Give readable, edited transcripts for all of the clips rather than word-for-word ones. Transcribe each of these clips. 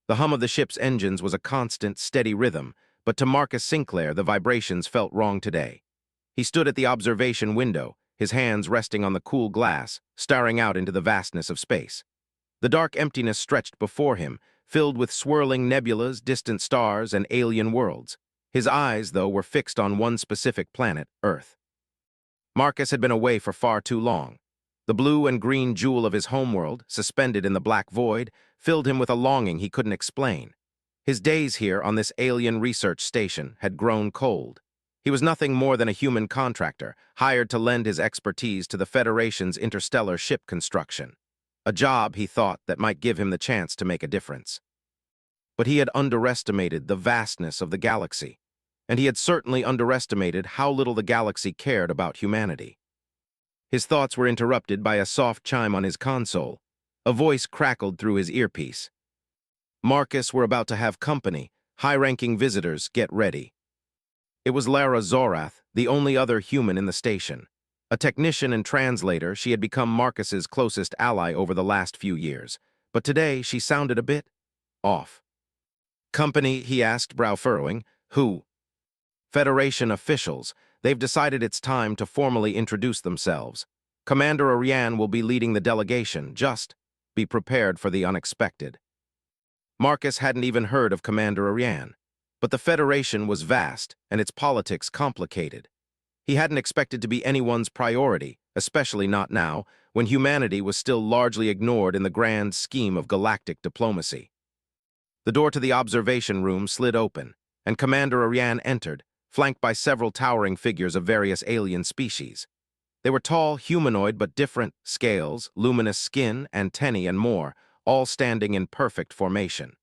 The hum of the ship's engines was a constant, steady rhythm, but to Marcus Sinclair the vibrations felt wrong today. He stood at the observation window, his hands resting on the cool glass, staring out into the vastness of space. The dark emptiness stretched before him, filled with swirling nebulas, distant stars, and alien worlds. His eyes, though, were fixed on one specific planet, Earth. Marcus had been away for far too long. The blue and green jewel of his homeworld, suspended in the black void, filled him with a longing he couldn't explain. His days here on this alien research station had grown cold. He was nothing more than a human contractor, hired to lend his expertise to the Federation's interstellar ship construction. A job, he thought, that might give him the chance to make a difference. But he had underestimated the vastness of the galaxy, and he had certainly underestimated how little the galaxy cared about humanity. His thoughts were interrupted by a soft chime on his console. A voice crackled through his earpiece. Marcus, we're about to have company. High-ranking visitors, get ready. It was Lara Zorath, the only other human in the station. A technician and translator, she had become Marcus's closest ally over the last few years. But today, she sounded a bit off. Company, he asked, brow furrowing. Who? Federation officials. They've decided it's time to formally introduce themselves. Commander Ariane will be leading the delegation. Just be prepared for the unexpected. Marcus hadn't even heard of Commander Ariane. But the Federation was vast, and its politics complicated. He hadn't expected to be anyone's priority, especially not now, when humanity was still largely ignored in the grand scheme of galactic diplomacy. The door to the observation room slid open, and Commander Ariane entered, flanked by several towering figures of various alien species. They were tall, humanoid but different, scales, luminous skin, antennae, and more, all standing in perfect formation.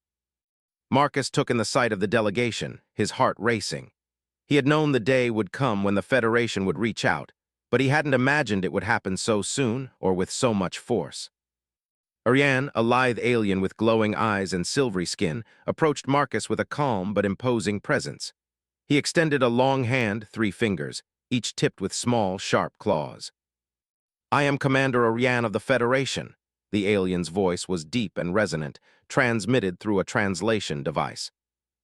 Marcus took in the sight of the delegation, his heart racing. He had known the day would come when the Federation would reach out, but he hadn't imagined it would happen so soon or with so much force. Ariane, a lithe alien with glowing eyes and silvery skin, approached Marcus with a calm but imposing presence. He extended a long hand, 3 fingers, each tipped with small, sharp claws. I am Commander Ariane of the Federation. The alien's voice was deep and resonant, transmitted through a translation device.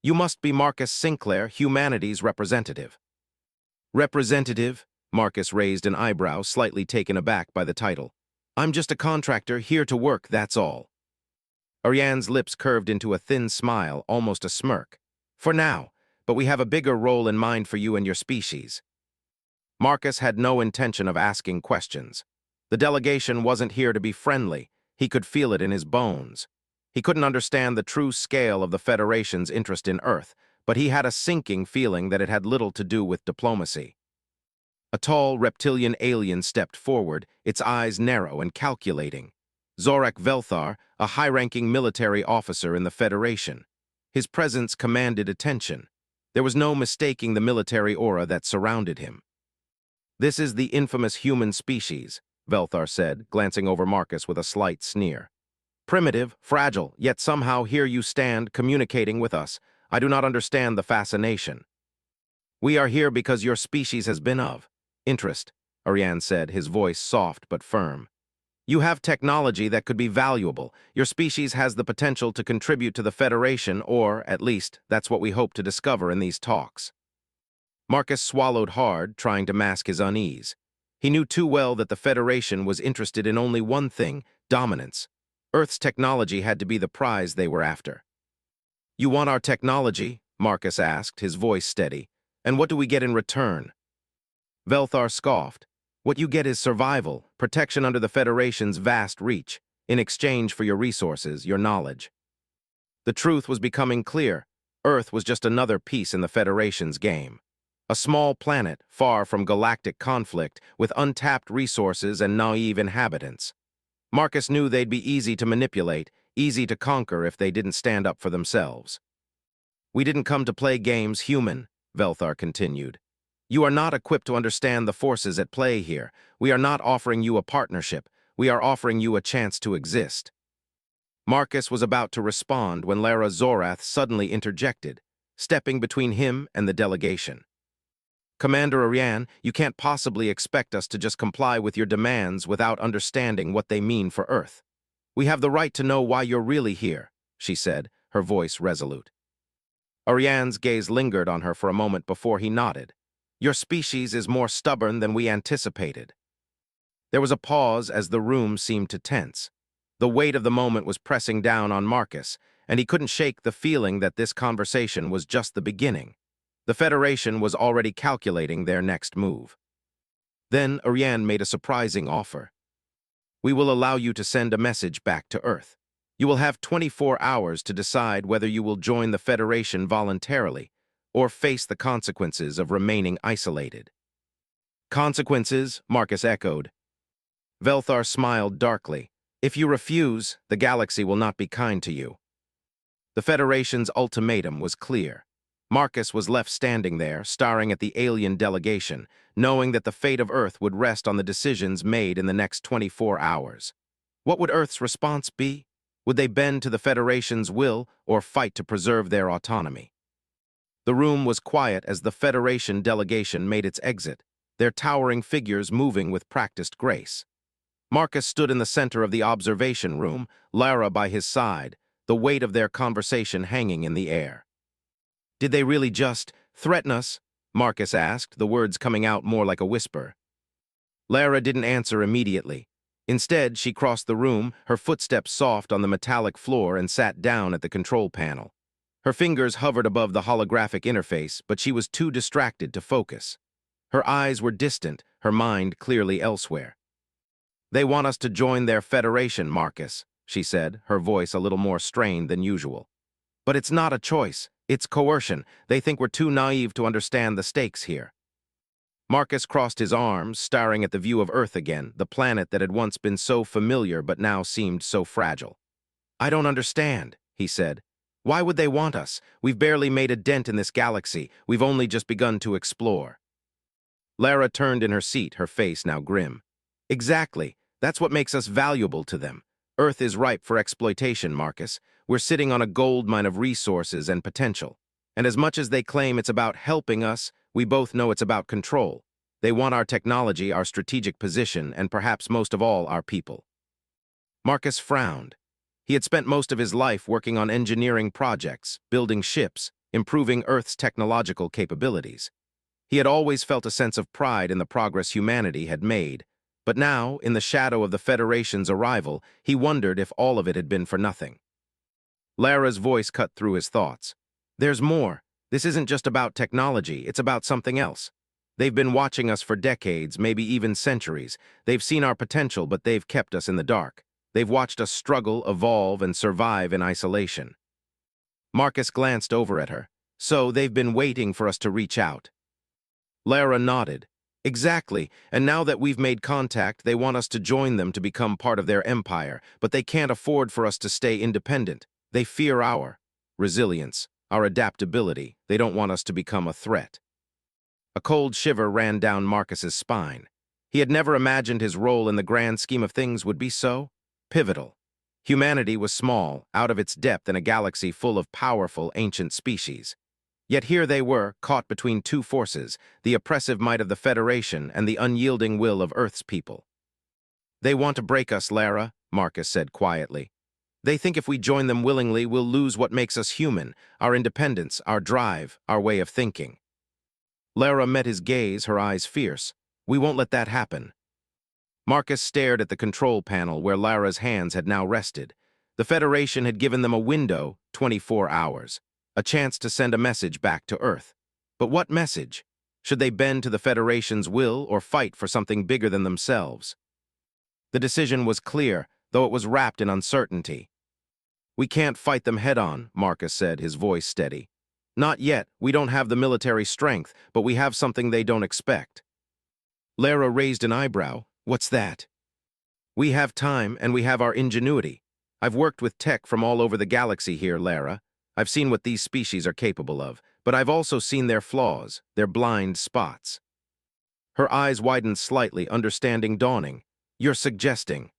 You must be Marcus Sinclair, humanity's representative. Representative? Marcus raised an eyebrow, slightly taken aback by the title. I'm just a contractor, here to work, that's all. Ariane's lips curved into a thin smile, almost a smirk. For now, but we have a bigger role in mind for you and your species. Marcus had no intention of asking questions. The delegation wasn't here to be friendly. He could feel it in his bones. He couldn't understand the true scale of the Federation's interest in Earth, but he had a sinking feeling that it had little to do with diplomacy. A tall, reptilian alien stepped forward, its eyes narrow and calculating. Zorak Velthar, a high-ranking military officer in the Federation. His presence commanded attention. There was no mistaking the military aura that surrounded him. This is the infamous human species, Velthar said, glancing over Marcus with a slight sneer. Primitive, fragile, yet somehow here you stand, communicating with us. I do not understand the fascination. We are here because your species has been of interest, Ariane said, his voice soft but firm. You have technology that could be valuable. Your species has the potential to contribute to the Federation, or, at least, that's what we hope to discover in these talks. Marcus swallowed hard, trying to mask his unease. He knew too well that the Federation was interested in only one thing, dominance. Earth's technology had to be the prize they were after. You want our technology? Marcus asked, his voice steady. And what do we get in return? Velthar scoffed. What you get is survival, protection under the Federation's vast reach, in exchange for your resources, your knowledge. The truth was becoming clear. Earth was just another piece in the Federation's game. A small planet, far from galactic conflict, with untapped resources and naive inhabitants. Marcus knew they'd be easy to manipulate, easy to conquer if they didn't stand up for themselves. We didn't come to play games, human, Velthar continued. You are not equipped to understand the forces at play here. We are not offering you a partnership. We are offering you a chance to exist. Marcus was about to respond when Lara Zorath suddenly interjected, stepping between him and the delegation. Commander Ariane, you can't possibly expect us to just comply with your demands without understanding what they mean for Earth. We have the right to know why you're really here, she said, her voice resolute. Ariane's gaze lingered on her for a moment before he nodded. Your species is more stubborn than we anticipated. There was a pause as the room seemed to tense. The weight of the moment was pressing down on Marcus, and he couldn't shake the feeling that this conversation was just the beginning. The Federation was already calculating their next move. Then Ariane made a surprising offer. We will allow you to send a message back to Earth. You will have 24 hours to decide whether you will join the Federation voluntarily or face the consequences of remaining isolated. Consequences, Marcus echoed. Velthar smiled darkly. If you refuse, the galaxy will not be kind to you. The Federation's ultimatum was clear. Marcus was left standing there, staring at the alien delegation, knowing that the fate of Earth would rest on the decisions made in the next 24 hours. What would Earth's response be? Would they bend to the Federation's will or fight to preserve their autonomy? The room was quiet as the Federation delegation made its exit, their towering figures moving with practiced grace. Marcus stood in the center of the observation room, Lara by his side, the weight of their conversation hanging in the air. Did they really just threaten us? Marcus asked, the words coming out more like a whisper. Lara didn't answer immediately. Instead, she crossed the room, her footsteps soft on the metallic floor, and sat down at the control panel. Her fingers hovered above the holographic interface, but she was too distracted to focus. Her eyes were distant, her mind clearly elsewhere. They want us to join their Federation, Marcus, she said, her voice a little more strained than usual. But it's not a choice. It's coercion. They think we're too naive to understand the stakes here. Marcus crossed his arms, staring at the view of Earth again, the planet that had once been so familiar but now seemed so fragile. I don't understand, he said. Why would they want us? We've barely made a dent in this galaxy. We've only just begun to explore. Lara turned in her seat, her face now grim. Exactly. That's what makes us valuable to them. Earth is ripe for exploitation, Marcus. We're sitting on a gold mine of resources and potential. And as much as they claim it's about helping us, we both know it's about control. They want our technology, our strategic position, and perhaps most of all, our people. Marcus frowned. He had spent most of his life working on engineering projects, building ships, improving Earth's technological capabilities. He had always felt a sense of pride in the progress humanity had made, but now, in the shadow of the Federation's arrival, he wondered if all of it had been for nothing. Lara's voice cut through his thoughts. There's more. This isn't just about technology, it's about something else. They've been watching us for decades, maybe even centuries. They've seen our potential, but they've kept us in the dark. They've watched us struggle, evolve, and survive in isolation. Marcus glanced over at her. So they've been waiting for us to reach out. Lara nodded. Exactly, and now that we've made contact, they want us to join them to become part of their empire, but they can't afford for us to stay independent. They fear our resilience, our adaptability. They don't want us to become a threat. A cold shiver ran down Marcus's spine. He had never imagined his role in the grand scheme of things would be so pivotal. Humanity was small, out of its depth in a galaxy full of powerful, ancient species. Yet here they were, caught between two forces, the oppressive might of the Federation and the unyielding will of Earth's people. They want to break us, Lara, Marcus said quietly. They think if we join them willingly, we'll lose what makes us human, our independence, our drive, our way of thinking. Lara met his gaze, her eyes fierce. We won't let that happen. Marcus stared at the control panel where Lara's hands had now rested. The Federation had given them a window, 24 hours. A chance to send a message back to Earth. But what message? Should they bend to the Federation's will or fight for something bigger than themselves? The decision was clear, though it was wrapped in uncertainty. We can't fight them head-on, Marcus said, his voice steady. Not yet, we don't have the military strength, but we have something they don't expect. Lara raised an eyebrow. What's that? We have time, and we have our ingenuity. I've worked with tech from all over the galaxy here, Lara. I've seen what these species are capable of, but I've also seen their flaws, their blind spots. Her eyes widened slightly, understanding dawning. You're suggesting.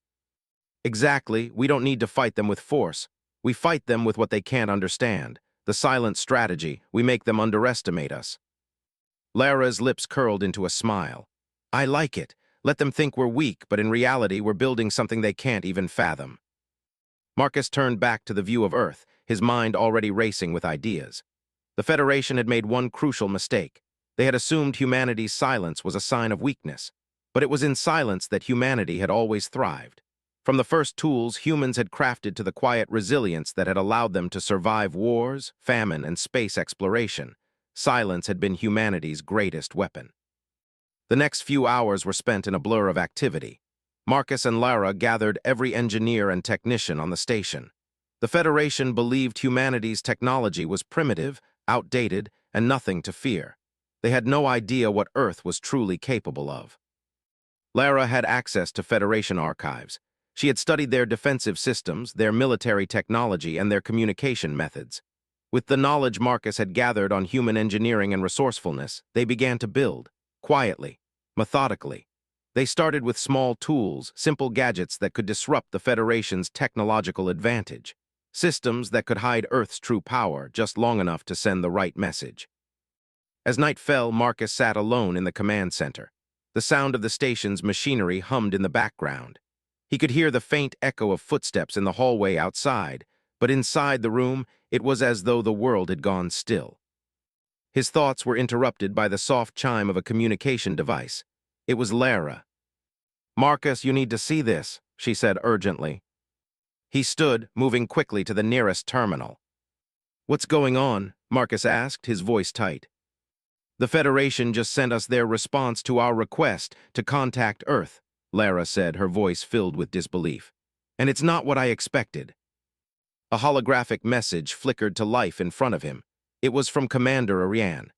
Exactly, we don't need to fight them with force. We fight them with what they can't understand. The silent strategy, we make them underestimate us. Lara's lips curled into a smile. I like it. Let them think we're weak, but in reality we're building something they can't even fathom. Marcus turned back to the view of Earth, his mind already racing with ideas. The Federation had made one crucial mistake. They had assumed humanity's silence was a sign of weakness. But it was in silence that humanity had always thrived. From the first tools humans had crafted to the quiet resilience that had allowed them to survive wars, famine, and space exploration, silence had been humanity's greatest weapon. The next few hours were spent in a blur of activity. Marcus and Lara gathered every engineer and technician on the station. The Federation believed humanity's technology was primitive, outdated, and nothing to fear. They had no idea what Earth was truly capable of. Lara had access to Federation archives. She had studied their defensive systems, their military technology, and their communication methods. With the knowledge Marcus had gathered on human engineering and resourcefulness, they began to build, quietly, methodically. They started with small tools, simple gadgets that could disrupt the Federation's technological advantage, systems that could hide Earth's true power just long enough to send the right message. As night fell, Marcus sat alone in the command center. The sound of the station's machinery hummed in the background. He could hear the faint echo of footsteps in the hallway outside, but inside the room, it was as though the world had gone still. His thoughts were interrupted by the soft chime of a communication device. It was Lara. "Marcus, you need to see this," she said urgently. He stood, moving quickly to the nearest terminal. "What's going on?" Marcus asked, his voice tight. "The Federation just sent us their response to our request to contact Earth," Lara said, her voice filled with disbelief. "And it's not what I expected." A holographic message flickered to life in front of him. It was from Commander Ariane.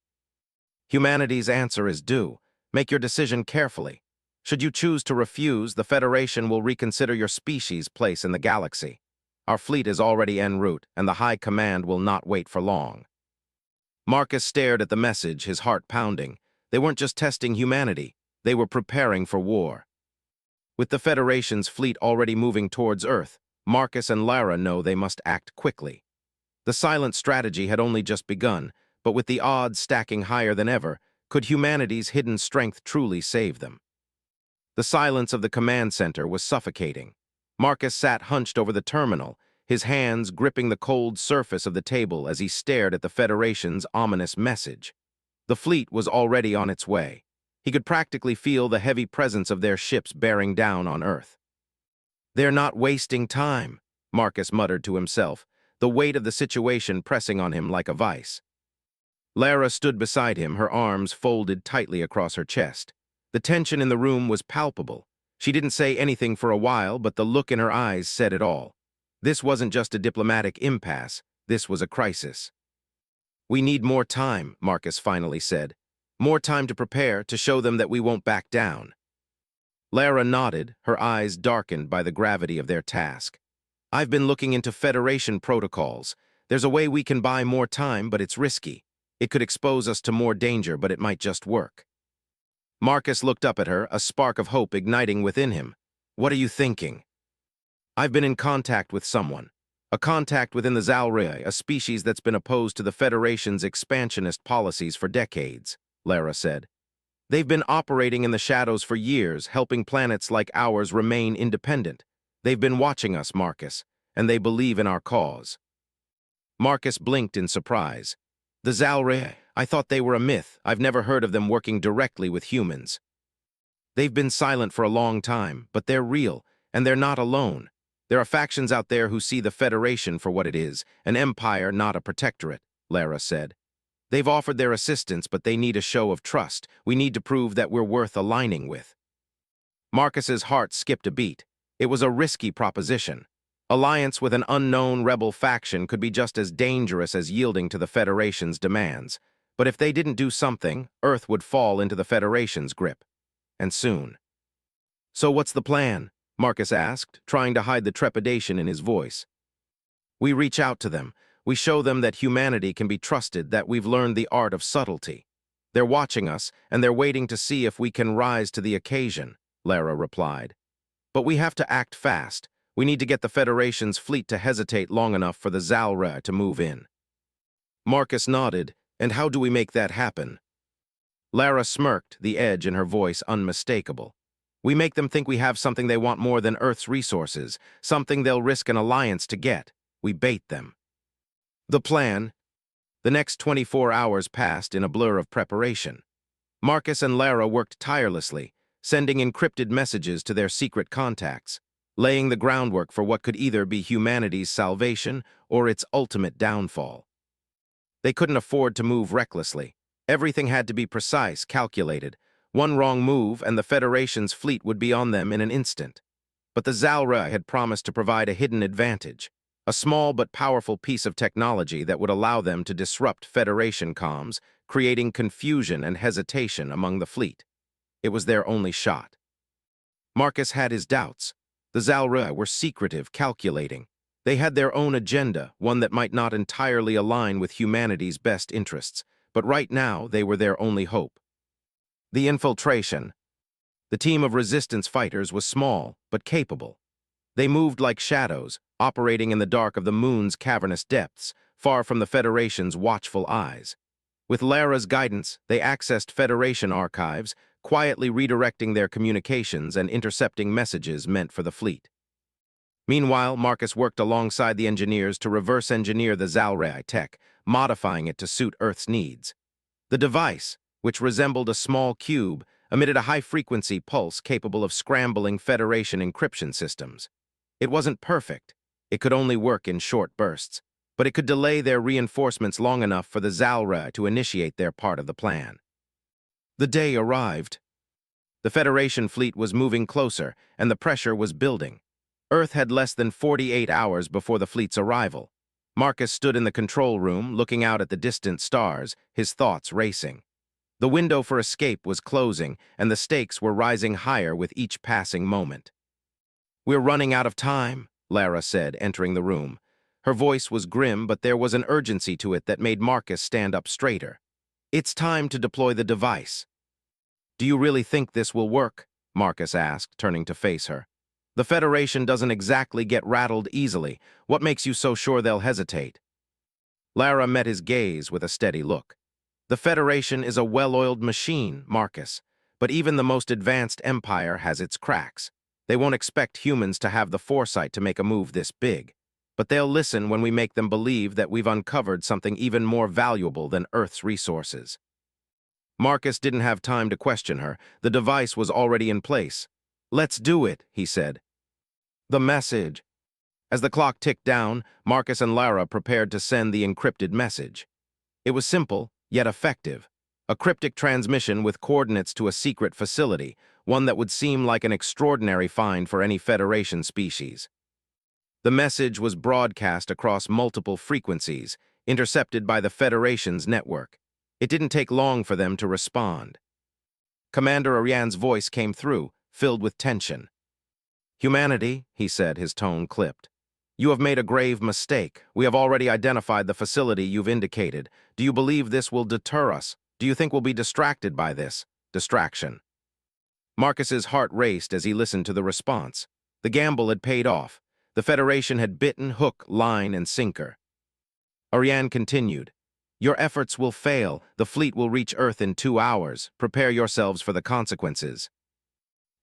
"Humanity's answer is due. Make your decision carefully. Should you choose to refuse, the Federation will reconsider your species' place in the galaxy. Our fleet is already en route, and the High Command will not wait for long." Marcus stared at the message, his heart pounding. They weren't just testing humanity. They were preparing for war. With the Federation's fleet already moving towards Earth, Marcus and Lara know they must act quickly. The silent strategy had only just begun, but with the odds stacking higher than ever, could humanity's hidden strength truly save them? The silence of the command center was suffocating. Marcus sat hunched over the terminal, his hands gripping the cold surface of the table as he stared at the Federation's ominous message. The fleet was already on its way. He could practically feel the heavy presence of their ships bearing down on Earth. "They're not wasting time," Marcus muttered to himself, the weight of the situation pressing on him like a vice. Lara stood beside him, her arms folded tightly across her chest. The tension in the room was palpable. She didn't say anything for a while, but the look in her eyes said it all. This wasn't just a diplomatic impasse, this was a crisis. "We need more time," Marcus finally said. "More time to prepare, to show them that we won't back down." Lara nodded, her eyes darkened by the gravity of their task. "I've been looking into Federation protocols. There's a way we can buy more time, but it's risky. It could expose us to more danger, but it might just work." Marcus looked up at her, a spark of hope igniting within him. "What are you thinking?" "I've been in contact with someone. A contact within the Zalrei, a species that's been opposed to the Federation's expansionist policies for decades," Lara said. "They've been operating in the shadows for years, helping planets like ours remain independent. They've been watching us, Marcus, and they believe in our cause." Marcus blinked in surprise. "The Zalrei? I thought they were a myth. I've never heard of them working directly with humans." "They've been silent for a long time, but they're real, and they're not alone. There are factions out there who see the Federation for what it is, an empire, not a protectorate," Lara said. "They've offered their assistance, but they need a show of trust. We need to prove that we're worth aligning with." Marcus's heart skipped a beat. It was a risky proposition. Alliance with an unknown rebel faction could be just as dangerous as yielding to the Federation's demands. But if they didn't do something, Earth would fall into the Federation's grip. And soon. "So what's the plan?" Marcus asked, trying to hide the trepidation in his voice. "We reach out to them. We show them that humanity can be trusted, that we've learned the art of subtlety. They're watching us, and they're waiting to see if we can rise to the occasion," Lara replied. "But we have to act fast. We need to get the Federation's fleet to hesitate long enough for the Zalrei to move in." Marcus nodded. "And how do we make that happen?" Lara smirked, the edge in her voice unmistakable. "We make them think we have something they want more than Earth's resources, something they'll risk an alliance to get. We bait them." The plan. The next 24 hours passed in a blur of preparation. Marcus and Lara worked tirelessly, sending encrypted messages to their secret contacts, laying the groundwork for what could either be humanity's salvation or its ultimate downfall. They couldn't afford to move recklessly. Everything had to be precise, calculated. One wrong move and the Federation's fleet would be on them in an instant. But the Zalra had promised to provide a hidden advantage, a small but powerful piece of technology that would allow them to disrupt Federation comms, creating confusion and hesitation among the fleet. It was their only shot. Marcus had his doubts. The Zalra were secretive, calculating. They had their own agenda, one that might not entirely align with humanity's best interests, but right now they were their only hope. The infiltration. The team of resistance fighters was small, but capable. They moved like shadows, operating in the dark of the moon's cavernous depths, far from the Federation's watchful eyes. With Lara's guidance, they accessed Federation archives, quietly redirecting their communications and intercepting messages meant for the fleet. Meanwhile, Marcus worked alongside the engineers to reverse-engineer the Zalrai tech, modifying it to suit Earth's needs. The device, which resembled a small cube, emitted a high-frequency pulse capable of scrambling Federation encryption systems. It wasn't perfect. It could only work in short bursts, but it could delay their reinforcements long enough for the Zalra to initiate their part of the plan. The day arrived. The Federation fleet was moving closer, and the pressure was building. Earth had less than 48 hours before the fleet's arrival. Marcus stood in the control room, looking out at the distant stars, his thoughts racing. The window for escape was closing, and the stakes were rising higher with each passing moment. "We're running out of time," Lara said, entering the room. Her voice was grim, but there was an urgency to it that made Marcus stand up straighter. "It's time to deploy the device." "Do you really think this will work?" Marcus asked, turning to face her. "The Federation doesn't exactly get rattled easily. What makes you so sure they'll hesitate?" Lara met his gaze with a steady look. "The Federation is a well-oiled machine, Marcus, but even the most advanced empire has its cracks. They won't expect humans to have the foresight to make a move this big, but they'll listen when we make them believe that we've uncovered something even more valuable than Earth's resources." Marcus didn't have time to question her. The device was already in place. "Let's do it," he said. The message. As the clock ticked down, Marcus and Lara prepared to send the encrypted message. It was simple, yet effective. A cryptic transmission with coordinates to a secret facility, one that would seem like an extraordinary find for any Federation species. The message was broadcast across multiple frequencies, intercepted by the Federation's network. It didn't take long for them to respond. Commander Ariane's voice came through, filled with tension. "Humanity," he said, his tone clipped. "You have made a grave mistake. We have already identified the facility you've indicated. Do you believe this will deter us? Do you think we'll be distracted by this distraction?" Marcus's heart raced as he listened to the response. The gamble had paid off. The Federation had bitten hook, line, and sinker. Ariane continued, "Your efforts will fail. The fleet will reach Earth in 2 hours. Prepare yourselves for the consequences."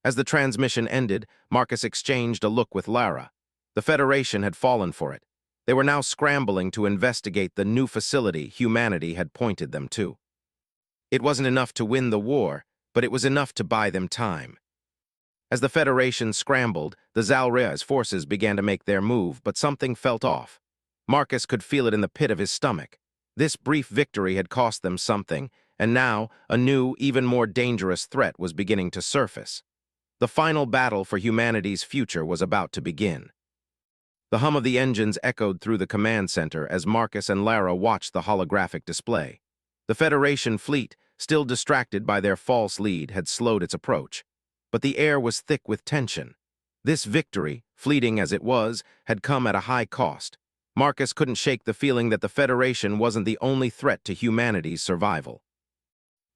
As the transmission ended, Marcus exchanged a look with Lara. The Federation had fallen for it. They were now scrambling to investigate the new facility humanity had pointed them to. It wasn't enough to win the war, but it was enough to buy them time. As the Federation scrambled, the Zalrea's forces began to make their move, but something felt off. Marcus could feel it in the pit of his stomach. This brief victory had cost them something, and now a new, even more dangerous threat was beginning to surface. The final battle for humanity's future was about to begin. The hum of the engines echoed through the command center as Marcus and Lara watched the holographic display. The Federation fleet, still distracted by their false lead, had slowed its approach. But the air was thick with tension. This victory, fleeting as it was, had come at a high cost. Marcus couldn't shake the feeling that the Federation wasn't the only threat to humanity's survival.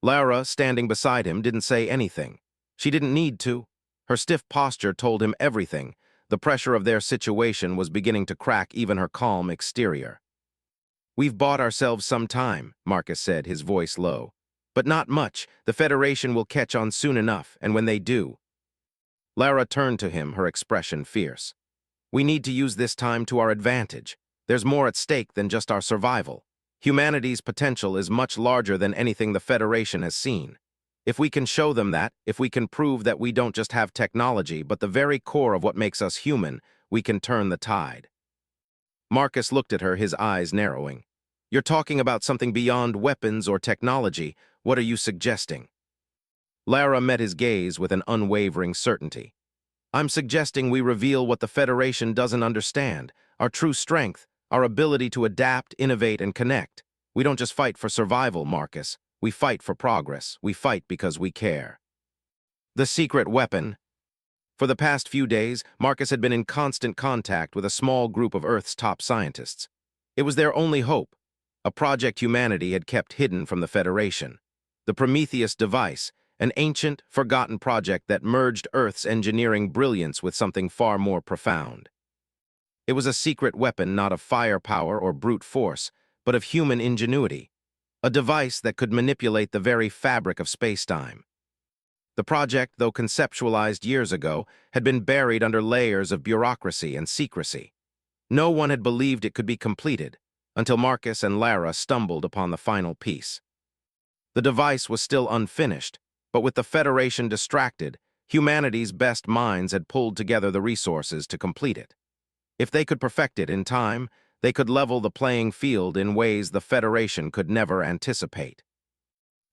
Lara, standing beside him, didn't say anything. She didn't need to. Her stiff posture told him everything. The pressure of their situation was beginning to crack even her calm exterior. "We've bought ourselves some time," Marcus said, his voice low. "But not much. The Federation will catch on soon enough, and when they do..." Lara turned to him, her expression fierce. "We need to use this time to our advantage. There's more at stake than just our survival. Humanity's potential is much larger than anything the Federation has seen. If we can show them that, if we can prove that we don't just have technology, but the very core of what makes us human, we can turn the tide. Marcus looked at her, his eyes narrowing. You're talking about something beyond weapons or technology. What are you suggesting? Lara met his gaze with an unwavering certainty. I'm suggesting we reveal what the Federation doesn't understand, our true strength, our ability to adapt, innovate, and connect. We don't just fight for survival, Marcus. We fight for progress. We fight because we care. The secret weapon. For the past few days, Marcus had been in constant contact with a small group of Earth's top scientists. It was their only hope, a project humanity had kept hidden from the Federation. The Prometheus device, an ancient, forgotten project that merged Earth's engineering brilliance with something far more profound. It was a secret weapon not of firepower or brute force, but of human ingenuity, a device that could manipulate the very fabric of space-time. The project, though conceptualized years ago, had been buried under layers of bureaucracy and secrecy. No one had believed it could be completed, until Marcus and Lara stumbled upon the final piece. The device was still unfinished, but with the Federation distracted, humanity's best minds had pulled together the resources to complete it. If they could perfect it in time, they could level the playing field in ways the Federation could never anticipate.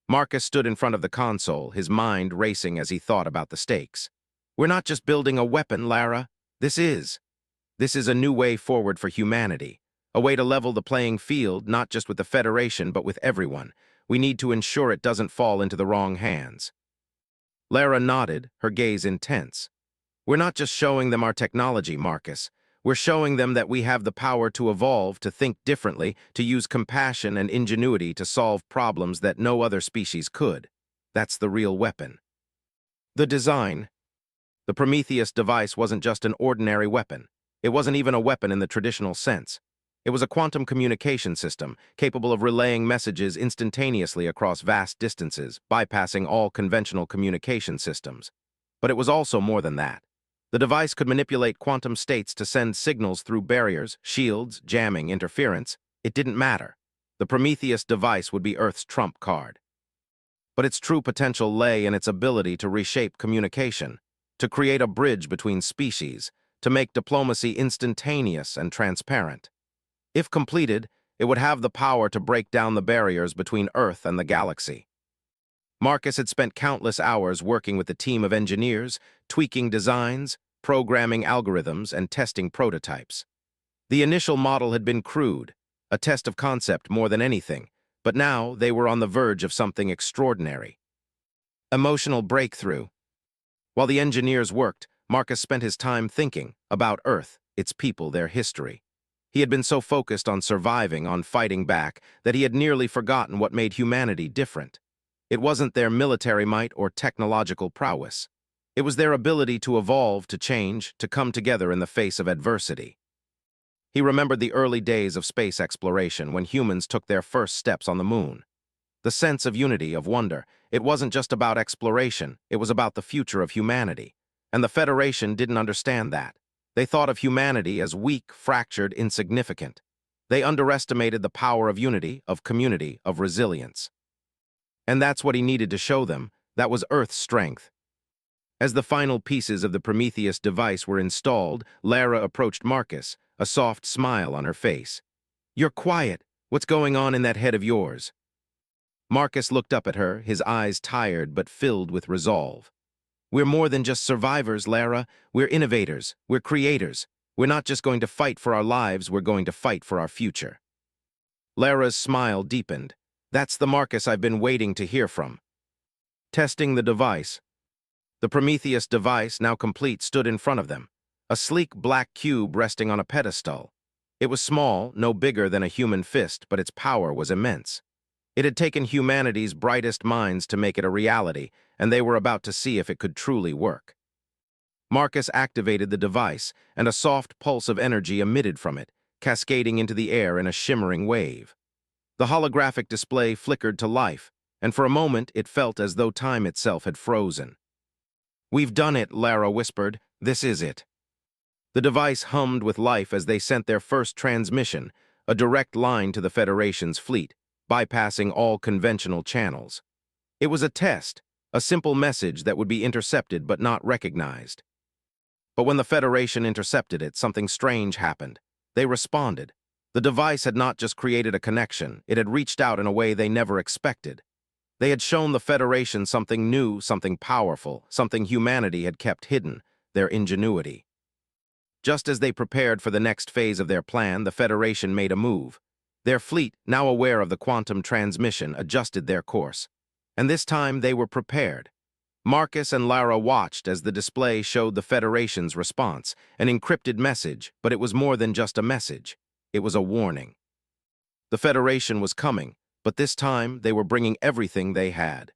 Marcus stood in front of the console, his mind racing as he thought about the stakes. We're not just building a weapon, Lara. This is a new way forward for humanity, a way to level the playing field not just with the Federation but with everyone. We need to ensure it doesn't fall into the wrong hands. Lara nodded, her gaze intense. We're not just showing them our technology, Marcus. We're showing them that we have the power to evolve, to think differently, to use compassion and ingenuity to solve problems that no other species could. That's the real weapon. The design. The Prometheus device wasn't just an ordinary weapon. It wasn't even a weapon in the traditional sense. It was a quantum communication system, capable of relaying messages instantaneously across vast distances, bypassing all conventional communication systems. But it was also more than that. The device could manipulate quantum states to send signals through barriers, shields, jamming, interference. It didn't matter. The Prometheus device would be Earth's trump card. But its true potential lay in its ability to reshape communication, to create a bridge between species, to make diplomacy instantaneous and transparent. If completed, it would have the power to break down the barriers between Earth and the galaxy. Marcus had spent countless hours working with a team of engineers, tweaking designs, programming algorithms, and testing prototypes. The initial model had been crude, a test of concept more than anything, but now they were on the verge of something extraordinary. Emotional breakthrough. While the engineers worked, Marcus spent his time thinking about Earth, its people, their history. He had been so focused on surviving, on fighting back, that he had nearly forgotten what made humanity different. It wasn't their military might or technological prowess. It was their ability to evolve, to change, to come together in the face of adversity. He remembered the early days of space exploration when humans took their first steps on the moon. The sense of unity, of wonder, it wasn't just about exploration, it was about the future of humanity. And the Federation didn't understand that. They thought of humanity as weak, fractured, insignificant. They underestimated the power of unity, of community, of resilience. And that's what he needed to show them. That was Earth's strength. As the final pieces of the Prometheus device were installed, Lara approached Marcus, a soft smile on her face. You're quiet. What's going on in that head of yours? Marcus looked up at her, his eyes tired but filled with resolve. We're more than just survivors, Lara. We're innovators. We're creators. We're not just going to fight for our lives, we're going to fight for our future. Lara's smile deepened. That's the Marcus I've been waiting to hear from. Testing the device. The Prometheus device, now complete, stood in front of them, a sleek black cube resting on a pedestal. It was small, no bigger than a human fist, but its power was immense. It had taken humanity's brightest minds to make it a reality, and they were about to see if it could truly work. Marcus activated the device, and a soft pulse of energy emitted from it, cascading into the air in a shimmering wave. The holographic display flickered to life, and for a moment it felt as though time itself had frozen. We've done it, Lara whispered. This is it. The device hummed with life as they sent their first transmission, a direct line to the Federation's fleet, bypassing all conventional channels. It was a test, a simple message that would be intercepted but not recognized. But when the Federation intercepted it, something strange happened. They responded. The device had not just created a connection, it had reached out in a way they never expected. They had shown the Federation something new, something powerful, something humanity had kept hidden, their ingenuity. Just as they prepared for the next phase of their plan, the Federation made a move. Their fleet, now aware of the quantum transmission, adjusted their course. And this time they were prepared. Marcus and Lara watched as the display showed the Federation's response, an encrypted message, but it was more than just a message. It was a warning. The Federation was coming, but this time they were bringing everything they had.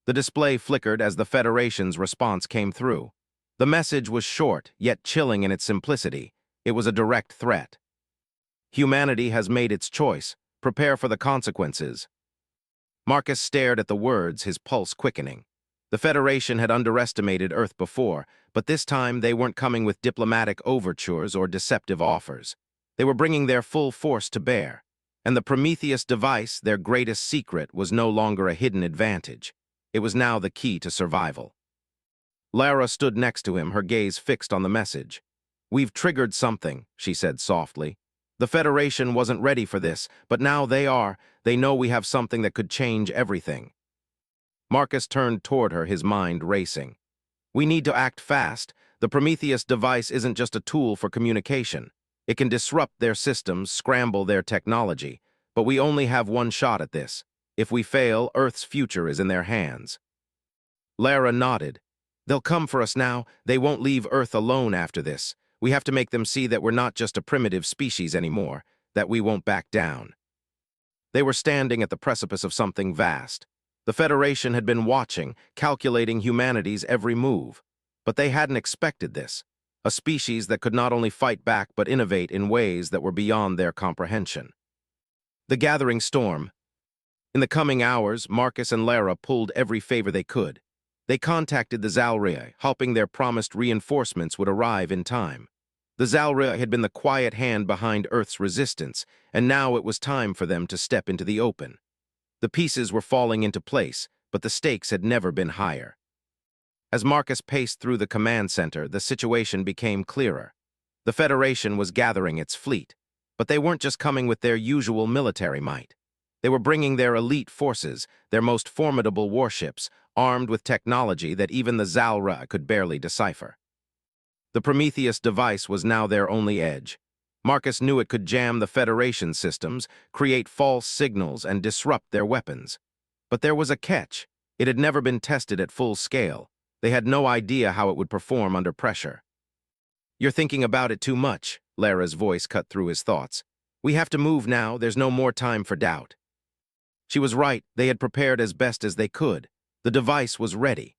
The display flickered as the Federation's response came through. The message was short, yet chilling in its simplicity. It was a direct threat. Humanity has made its choice. Prepare for the consequences. Marcus stared at the words, his pulse quickening. The Federation had underestimated Earth before, but this time they weren't coming with diplomatic overtures or deceptive offers. They were bringing their full force to bear. And the Prometheus device, their greatest secret, was no longer a hidden advantage. It was now the key to survival. Lara stood next to him, her gaze fixed on the message. "We've triggered something," she said softly. "The Federation wasn't ready for this, but now they are. They know we have something that could change everything." Marcus turned toward her, his mind racing. "We need to act fast. The Prometheus device isn't just a tool for communication. It can disrupt their systems, scramble their technology. But we only have one shot at this. If we fail, Earth's future is in their hands." Lara nodded. "They'll come for us now. They won't leave Earth alone after this. We have to make them see that we're not just a primitive species anymore, that we won't back down." They were standing at the precipice of something vast. The Federation had been watching, calculating humanity's every move. But they hadn't expected this. A species that could not only fight back but innovate in ways that were beyond their comprehension. The gathering storm. In the coming hours, Marcus and Lara pulled every favor they could. They contacted the Zalria, hoping their promised reinforcements would arrive in time. The Zalria had been the quiet hand behind Earth's resistance, and now it was time for them to step into the open. The pieces were falling into place, but the stakes had never been higher. As Marcus paced through the command center, the situation became clearer. The Federation was gathering its fleet, but they weren't just coming with their usual military might. They were bringing their elite forces, their most formidable warships, armed with technology that even the Zalra could barely decipher. The Prometheus device was now their only edge. Marcus knew it could jam the Federation systems, create false signals, and disrupt their weapons. But there was a catch. It had never been tested at full scale. They had no idea how it would perform under pressure. "You're thinking about it too much," Lara's voice cut through his thoughts. "We have to move now. There's no more time for doubt." She was right. They had prepared as best as they could. The device was ready.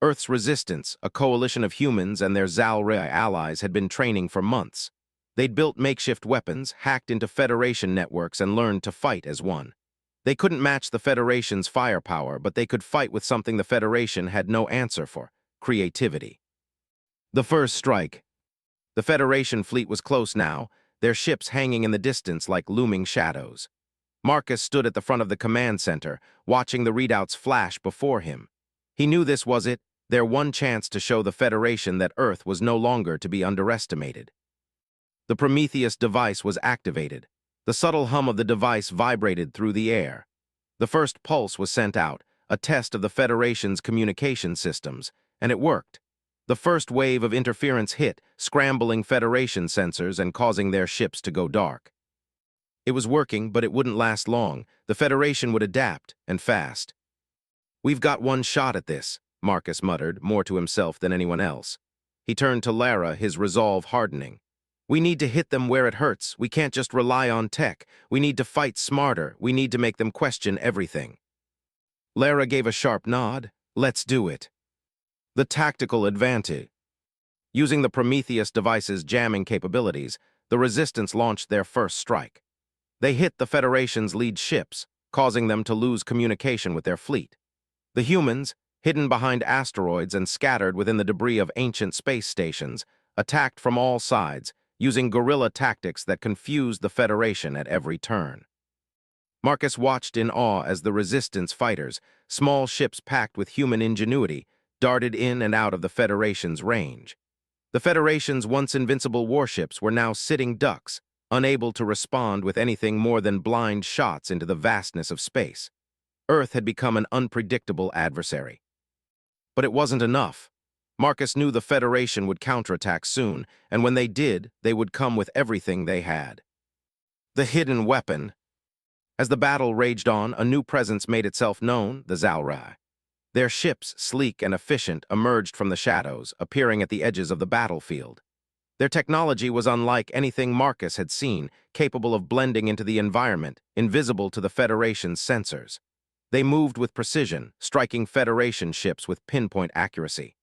Earth's resistance, a coalition of humans and their Zalria allies, had been training for months. They'd built makeshift weapons, hacked into Federation networks, and learned to fight as one. They couldn't match the Federation's firepower, but they could fight with something the Federation had no answer for: creativity. The first strike. The Federation fleet was close now, their ships hanging in the distance like looming shadows. Marcus stood at the front of the command center, watching the readouts flash before him. He knew this was it, their one chance to show the Federation that Earth was no longer to be underestimated. The Prometheus device was activated. The subtle hum of the device vibrated through the air. The first pulse was sent out, a test of the Federation's communication systems, and it worked. The first wave of interference hit, scrambling Federation sensors and causing their ships to go dark. It was working, but it wouldn't last long. The Federation would adapt, and fast. "We've got one shot at this," Marcus muttered, more to himself than anyone else. He turned to Lara, his resolve hardening. "We need to hit them where it hurts. We can't just rely on tech. We need to fight smarter. We need to make them question everything." Lara gave a sharp nod. "Let's do it." The tactical advantage. Using the Prometheus device's jamming capabilities, the Resistance launched their first strike. They hit the Federation's lead ships, causing them to lose communication with their fleet. The humans, hidden behind asteroids and scattered within the debris of ancient space stations, attacked from all sides, using guerrilla tactics that confused the Federation at every turn. Marcus watched in awe as the Resistance fighters, small ships packed with human ingenuity, darted in and out of the Federation's range. The Federation's once invincible warships were now sitting ducks, unable to respond with anything more than blind shots into the vastness of space. Earth had become an unpredictable adversary. But it wasn't enough. Marcus knew the Federation would counterattack soon, and when they did, they would come with everything they had. The hidden weapon. As the battle raged on, a new presence made itself known, the Zalrai. Their ships, sleek and efficient, emerged from the shadows, appearing at the edges of the battlefield. Their technology was unlike anything Marcus had seen, capable of blending into the environment, invisible to the Federation's sensors. They moved with precision, striking Federation ships with pinpoint accuracy.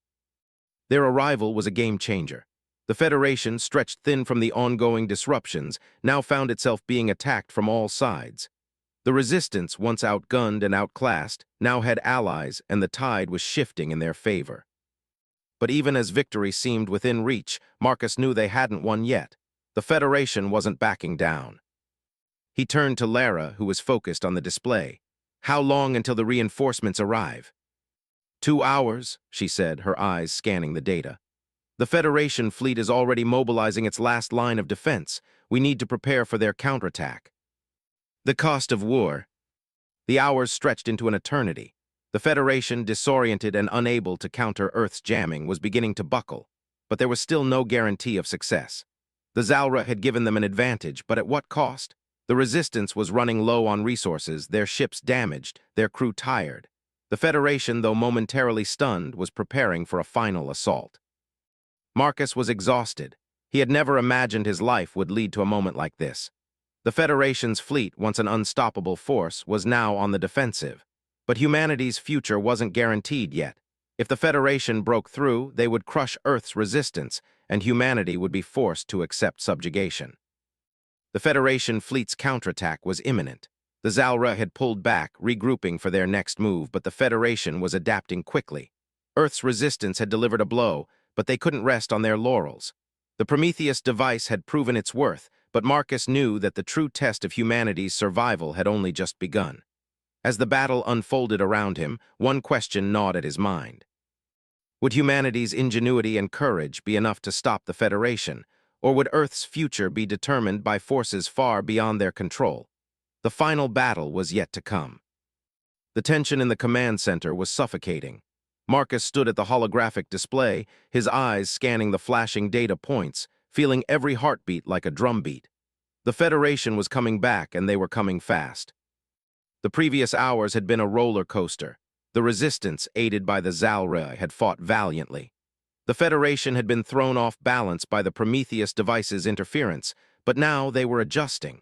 Their arrival was a game-changer. The Federation, stretched thin from the ongoing disruptions, now found itself being attacked from all sides. The Resistance, once outgunned and outclassed, now had allies, and the tide was shifting in their favor. But even as victory seemed within reach, Marcus knew they hadn't won yet. The Federation wasn't backing down. He turned to Lara, who was focused on the display. "How long until the reinforcements arrive?" 2 hours, she said, her eyes scanning the data. "The Federation fleet is already mobilizing its last line of defense. We need to prepare for their counterattack." The cost of war. The hours stretched into an eternity. The Federation, disoriented and unable to counter Earth's jamming, was beginning to buckle, but there was still no guarantee of success. The Zalra had given them an advantage, but at what cost? The Resistance was running low on resources, their ships damaged, their crew tired. The Federation, though momentarily stunned, was preparing for a final assault. Marcus was exhausted. He had never imagined his life would lead to a moment like this. The Federation's fleet, once an unstoppable force, was now on the defensive. But humanity's future wasn't guaranteed yet. If the Federation broke through, they would crush Earth's resistance, and humanity would be forced to accept subjugation. The Federation fleet's counterattack was imminent. The Zalra had pulled back, regrouping for their next move, but the Federation was adapting quickly. Earth's resistance had delivered a blow, but they couldn't rest on their laurels. The Prometheus device had proven its worth, but Marcus knew that the true test of humanity's survival had only just begun. As the battle unfolded around him, one question gnawed at his mind. Would humanity's ingenuity and courage be enough to stop the Federation, or would Earth's future be determined by forces far beyond their control? The final battle was yet to come. The tension in the command center was suffocating. Marcus stood at the holographic display, his eyes scanning the flashing data points, feeling every heartbeat like a drumbeat. The Federation was coming back, and they were coming fast. The previous hours had been a roller coaster. The Resistance, aided by the Zalrai, had fought valiantly. The Federation had been thrown off balance by the Prometheus device's interference, but now they were adjusting.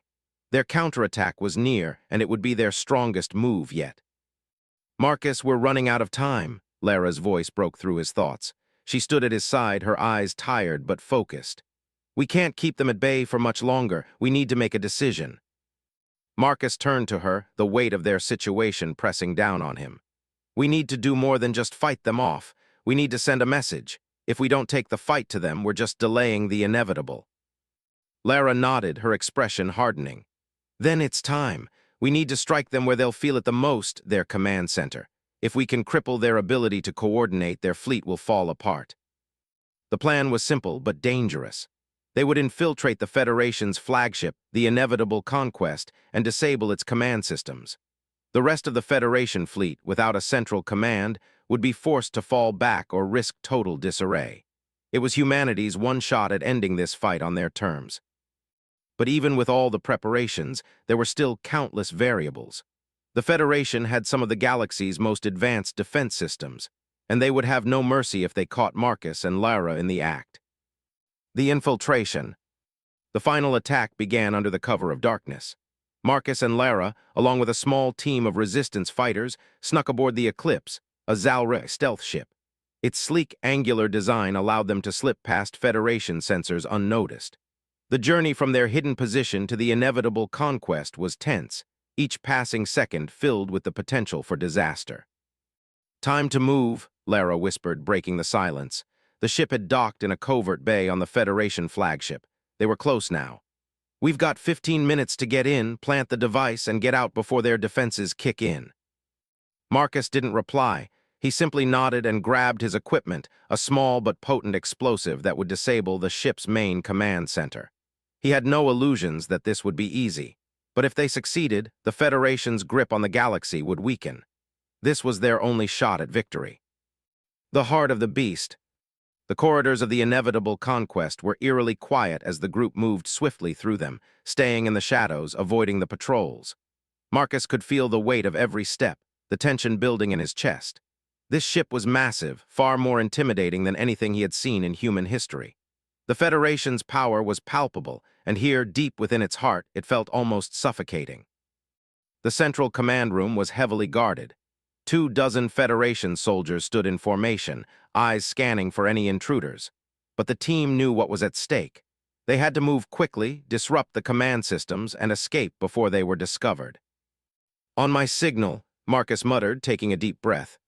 Their counterattack was near, and it would be their strongest move yet. "Marcus, we're running out of time," Lara's voice broke through his thoughts. She stood at his side, her eyes tired but focused. "We can't keep them at bay for much longer. We need to make a decision." Marcus turned to her, the weight of their situation pressing down on him. "We need to do more than just fight them off. We need to send a message. If we don't take the fight to them, we're just delaying the inevitable." Lara nodded, her expression hardening. "Then it's time. We need to strike them where they'll feel it the most, their command center. If we can cripple their ability to coordinate, their fleet will fall apart." The plan was simple but dangerous. They would infiltrate the Federation's flagship, the inevitable Conquest, and disable its command systems. The rest of the Federation fleet, without a central command, would be forced to fall back or risk total disarray. It was humanity's one shot at ending this fight on their terms. But even with all the preparations, there were still countless variables. The Federation had some of the galaxy's most advanced defense systems, and they would have no mercy if they caught Marcus and Lara in the act. The infiltration. The final attack began under the cover of darkness. Marcus and Lara, along with a small team of Resistance fighters, snuck aboard the Eclipse, a Zalra stealth ship. Its sleek, angular design allowed them to slip past Federation sensors unnoticed. The journey from their hidden position to the inevitable Conquest was tense, each passing second filled with the potential for disaster. "Time to move," Lara whispered, breaking the silence. The ship had docked in a covert bay on the Federation flagship. They were close now. "We've got 15 minutes to get in, plant the device, and get out before their defenses kick in." Marcus didn't reply. He simply nodded and grabbed his equipment, a small but potent explosive that would disable the ship's main command center. He had no illusions that this would be easy. But if they succeeded, the Federation's grip on the galaxy would weaken. This was their only shot at victory. The heart of the beast. The corridors of the inevitable conquest were eerily quiet as the group moved swiftly through them, staying in the shadows, avoiding the patrols. Marcus could feel the weight of every step, the tension building in his chest. This ship was massive, far more intimidating than anything he had seen in human history. The Federation's power was palpable, and here, deep within its heart, it felt almost suffocating. The central command room was heavily guarded. 24 Federation soldiers stood in formation, eyes scanning for any intruders. But the team knew what was at stake. They had to move quickly, disrupt the command systems, and escape before they were discovered. "On my signal," Marcus muttered, taking a deep breath.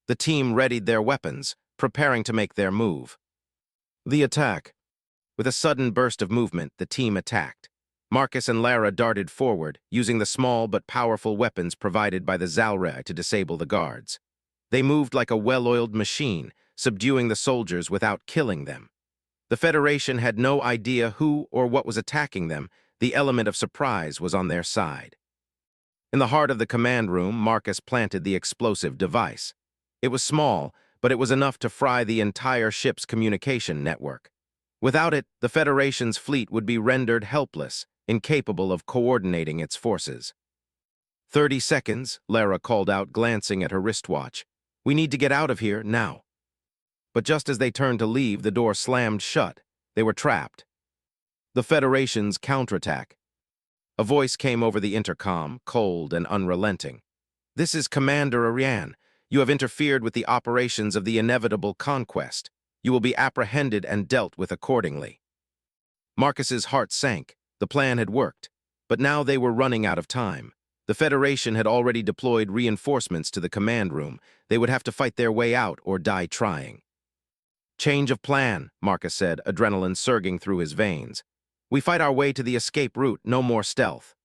The team readied their weapons, preparing to make their move. The attack. With a sudden burst of movement, the team attacked. Marcus and Lara darted forward, using the small but powerful weapons provided by the Zalrai to disable the guards. They moved like a well-oiled machine, subduing the soldiers without killing them. The Federation had no idea who or what was attacking them. The element of surprise was on their side. In the heart of the command room, Marcus planted the explosive device. It was small, but it was enough to fry the entire ship's communication network. Without it, the Federation's fleet would be rendered helpless, incapable of coordinating its forces. 30 seconds, Lara called out, glancing at her wristwatch. "We need to get out of here, now." But just as they turned to leave, the door slammed shut. They were trapped. The Federation's counterattack. A voice came over the intercom, cold and unrelenting. "This is Commander Ariane. You have interfered with the operations of the inevitable conquest. You will be apprehended and dealt with accordingly." Marcus's heart sank. The plan had worked. But now they were running out of time. The Federation had already deployed reinforcements to the command room. They would have to fight their way out or die trying. "Change of plan," Marcus said, adrenaline surging through his veins. "We fight our way to the escape route, no more stealth."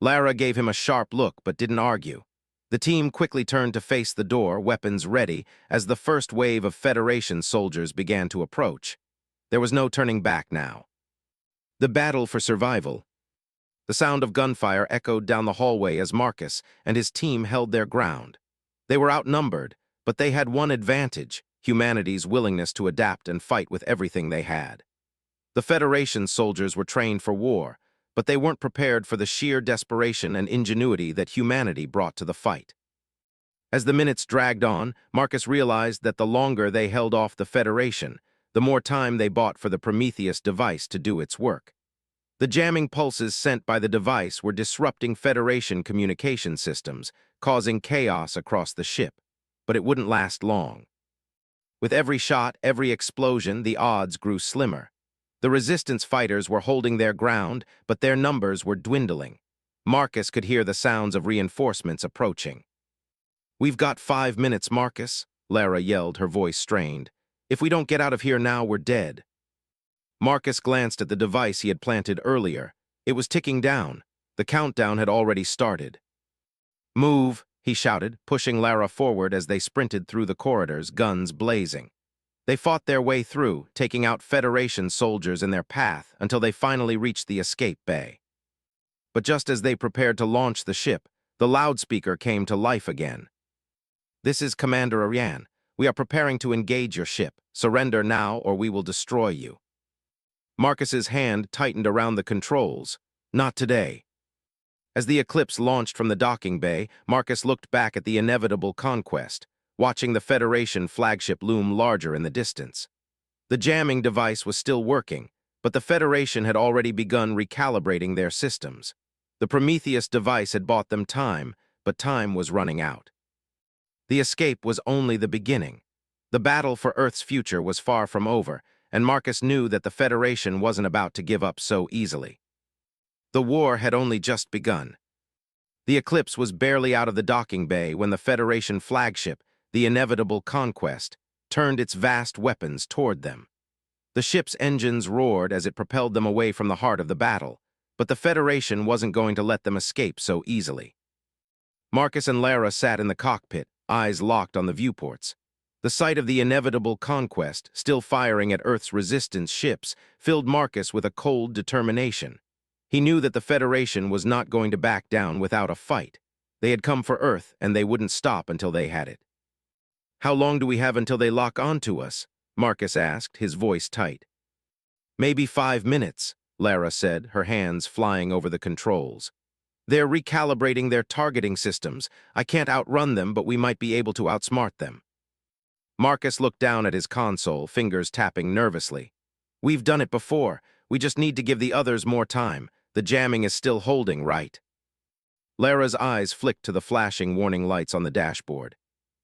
Lara gave him a sharp look but didn't argue. The team quickly turned to face the door, weapons ready, as the first wave of Federation soldiers began to approach. There was no turning back now. The battle for survival. The sound of gunfire echoed down the hallway as Marcus and his team held their ground. They were outnumbered, but they had one advantage: humanity's willingness to adapt and fight with everything they had. The Federation soldiers were trained for war, but they weren't prepared for the sheer desperation and ingenuity that humanity brought to the fight. As the minutes dragged on, Marcus realized that the longer they held off the Federation, the more time they bought for the Prometheus device to do its work. The jamming pulses sent by the device were disrupting Federation communication systems, causing chaos across the ship, but it wouldn't last long. With every shot, every explosion, the odds grew slimmer. The Resistance fighters were holding their ground, but their numbers were dwindling. Marcus could hear the sounds of reinforcements approaching. "We've got 5 minutes, Marcus," Lara yelled, her voice strained. "If we don't get out of here now, we're dead." Marcus glanced at the device he had planted earlier. It was ticking down. The countdown had already started. "Move," he shouted, pushing Lara forward as they sprinted through the corridors, guns blazing. They fought their way through, taking out Federation soldiers in their path until they finally reached the escape bay. But just as they prepared to launch the ship, the loudspeaker came to life again. "This is Commander Ariane. We are preparing to engage your ship. Surrender now or we will destroy you." Marcus's hand tightened around the controls. "Not today." As the Eclipse launched from the docking bay, Marcus looked back at the inevitable conquest, watching the Federation flagship loom larger in the distance. The jamming device was still working, but the Federation had already begun recalibrating their systems. The Prometheus device had bought them time, but time was running out. The escape was only the beginning. The battle for Earth's future was far from over, and Marcus knew that the Federation wasn't about to give up so easily. The war had only just begun. The Eclipse was barely out of the docking bay when the Federation flagship, the inevitable conquest, turned its vast weapons toward them. The ship's engines roared as it propelled them away from the heart of the battle, but the Federation wasn't going to let them escape so easily. Marcus and Lara sat in the cockpit, eyes locked on the viewports. The sight of the inevitable conquest, still firing at Earth's resistance ships, filled Marcus with a cold determination. He knew that the Federation was not going to back down without a fight. They had come for Earth, and they wouldn't stop until they had it. "How long do we have until they lock onto us?" Marcus asked, his voice tight. "Maybe 5 minutes," Lara said, her hands flying over the controls. "They're recalibrating their targeting systems. I can't outrun them, but we might be able to outsmart them." Marcus looked down at his console, fingers tapping nervously. "We've done it before. We just need to give the others more time. The jamming is still holding, right?" Lara's eyes flicked to the flashing warning lights on the dashboard.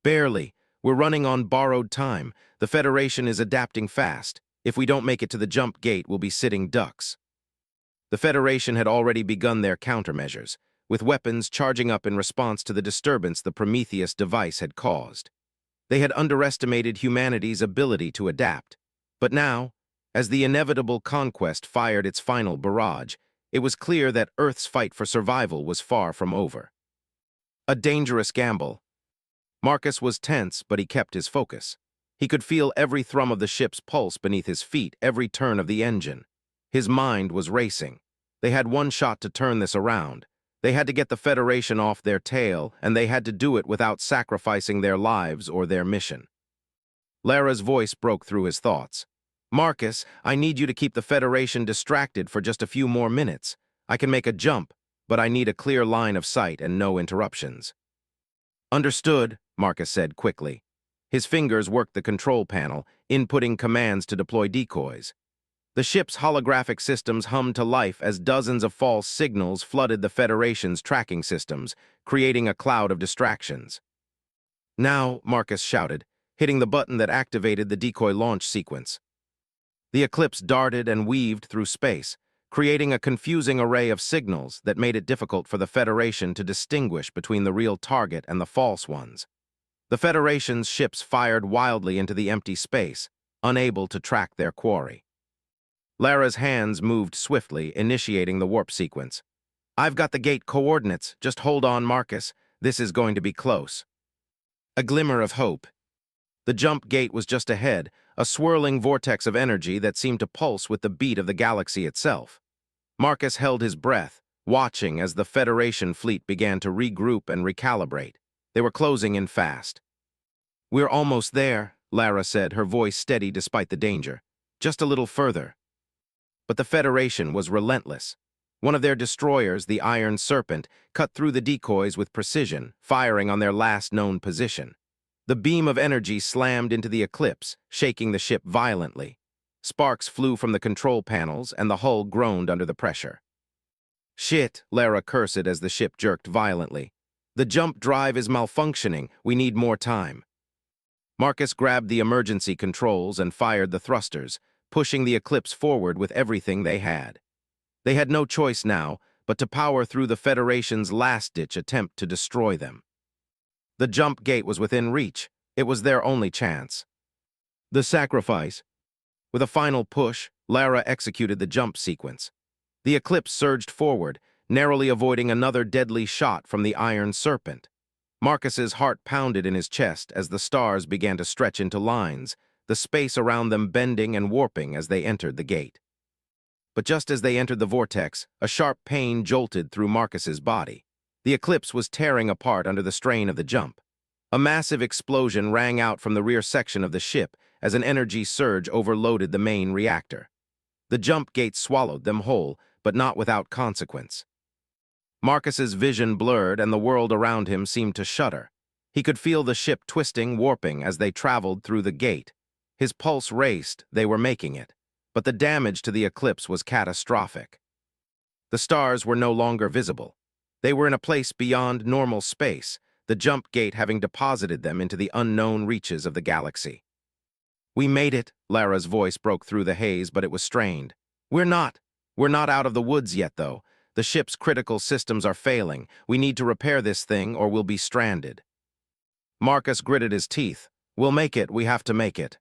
"Barely. We're running on borrowed time. The Federation is adapting fast. If we don't make it to the jump gate, we'll be sitting ducks." The Federation had already begun their countermeasures, with weapons charging up in response to the disturbance the Prometheus device had caused. They had underestimated humanity's ability to adapt. But now, as the inevitable conquest fired its final barrage, it was clear that Earth's fight for survival was far from over. A dangerous gamble. Marcus was tense, but he kept his focus. He could feel every thrum of the ship's pulse beneath his feet, every turn of the engine. His mind was racing. They had one shot to turn this around. They had to get the Federation off their tail, and they had to do it without sacrificing their lives or their mission. Lara's voice broke through his thoughts. "Marcus, I need you to keep the Federation distracted for just a few more minutes. I can make a jump, but I need a clear line of sight and no interruptions." "Understood," Marcus said quickly. His fingers worked the control panel, inputting commands to deploy decoys. The ship's holographic systems hummed to life as dozens of false signals flooded the Federation's tracking systems, creating a cloud of distractions. "Now," Marcus shouted, hitting the button that activated the decoy launch sequence. The Eclipse darted and weaved through space, creating a confusing array of signals that made it difficult for the Federation to distinguish between the real target and the false ones. The Federation's ships fired wildly into the empty space, unable to track their quarry. Lara's hands moved swiftly, initiating the warp sequence. "I've got the gate coordinates. Just hold on, Marcus. This is going to be close." A glimmer of hope. The jump gate was just ahead, a swirling vortex of energy that seemed to pulse with the beat of the galaxy itself. Marcus held his breath, watching as the Federation fleet began to regroup and recalibrate. They were closing in fast. "We're almost there," Lara said, her voice steady despite the danger. "Just a little further." But the Federation was relentless. One of their destroyers, the Iron Serpent, cut through the decoys with precision, firing on their last known position. The beam of energy slammed into the Eclipse, shaking the ship violently. Sparks flew from the control panels, and the hull groaned under the pressure. "Shit," Lara cursed as the ship jerked violently. "The jump drive is malfunctioning. We need more time." Marcus grabbed the emergency controls and fired the thrusters, pushing the Eclipse forward with everything they had. They had no choice now but to power through the Federation's last-ditch attempt to destroy them. The jump gate was within reach. It was their only chance. The sacrifice. With a final push, Lara executed the jump sequence. The Eclipse surged forward, narrowly avoiding another deadly shot from the Iron Serpent. Marcus's heart pounded in his chest as the stars began to stretch into lines, the space around them bending and warping as they entered the gate. But just as they entered the vortex, a sharp pain jolted through Marcus's body. The Eclipse was tearing apart under the strain of the jump. A massive explosion rang out from the rear section of the ship as an energy surge overloaded the main reactor. The jump gate swallowed them whole, but not without consequence. Marcus's vision blurred and the world around him seemed to shudder. He could feel the ship twisting, warping as they traveled through the gate. His pulse raced. They were making it. But the damage to the Eclipse was catastrophic. The stars were no longer visible. They were in a place beyond normal space, the jump gate having deposited them into the unknown reaches of the galaxy. "We made it," Lara's voice broke through the haze, but it was strained. We're not out of the woods yet, though. The ship's critical systems are failing. We need to repair this thing or we'll be stranded." Marcus gritted his teeth. We'll make it, we have to make it.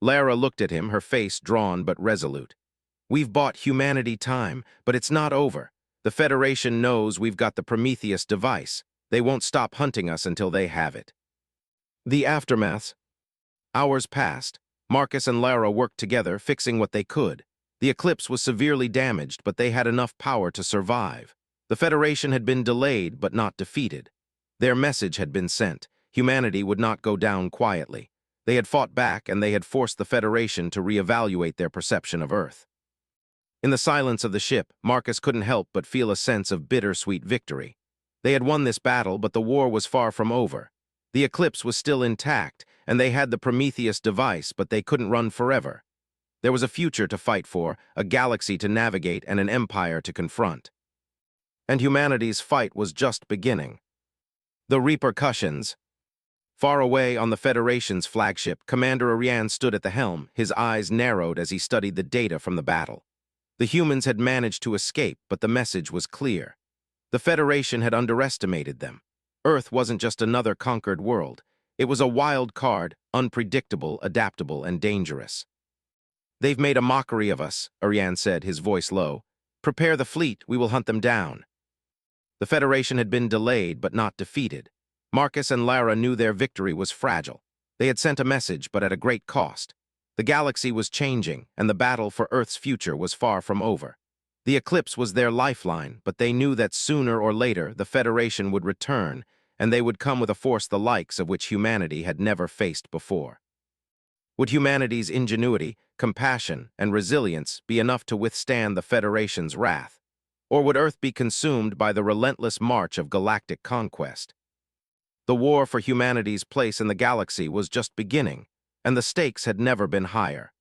Lara looked at him, her face drawn but resolute. We've bought humanity time, but it's not over. The Federation knows we've got the Prometheus device. They won't stop hunting us until they have it. The aftermath. Hours passed. Marcus and Lara worked together, fixing what they could. The Eclipse was severely damaged, but they had enough power to survive. The Federation had been delayed, but not defeated. Their message had been sent. Humanity would not go down quietly. They had fought back, and they had forced the Federation to reevaluate their perception of Earth. In the silence of the ship, Marcus couldn't help but feel a sense of bittersweet victory. They had won this battle, but the war was far from over. The Eclipse was still intact, and they had the Prometheus device, but they couldn't run forever. There was a future to fight for, a galaxy to navigate, and an empire to confront. And humanity's fight was just beginning. The repercussions. Far away on the Federation's flagship, Commander Ariane stood at the helm, his eyes narrowed as he studied the data from the battle. The humans had managed to escape, but the message was clear. The Federation had underestimated them. Earth wasn't just another conquered world. It was a wild card, unpredictable, adaptable, and dangerous. They've made a mockery of us, Ariane said, his voice low. Prepare the fleet, we will hunt them down. The Federation had been delayed, but not defeated. Marcus and Lara knew their victory was fragile. They had sent a message, but at a great cost. The galaxy was changing, and the battle for Earth's future was far from over. The Eclipse was their lifeline, but they knew that sooner or later the Federation would return, and they would come with a force the likes of which humanity had never faced before. Would humanity's ingenuity, compassion, and resilience be enough to withstand the Federation's wrath? Or would Earth be consumed by the relentless march of galactic conquest? The war for humanity's place in the galaxy was just beginning, and the stakes had never been higher.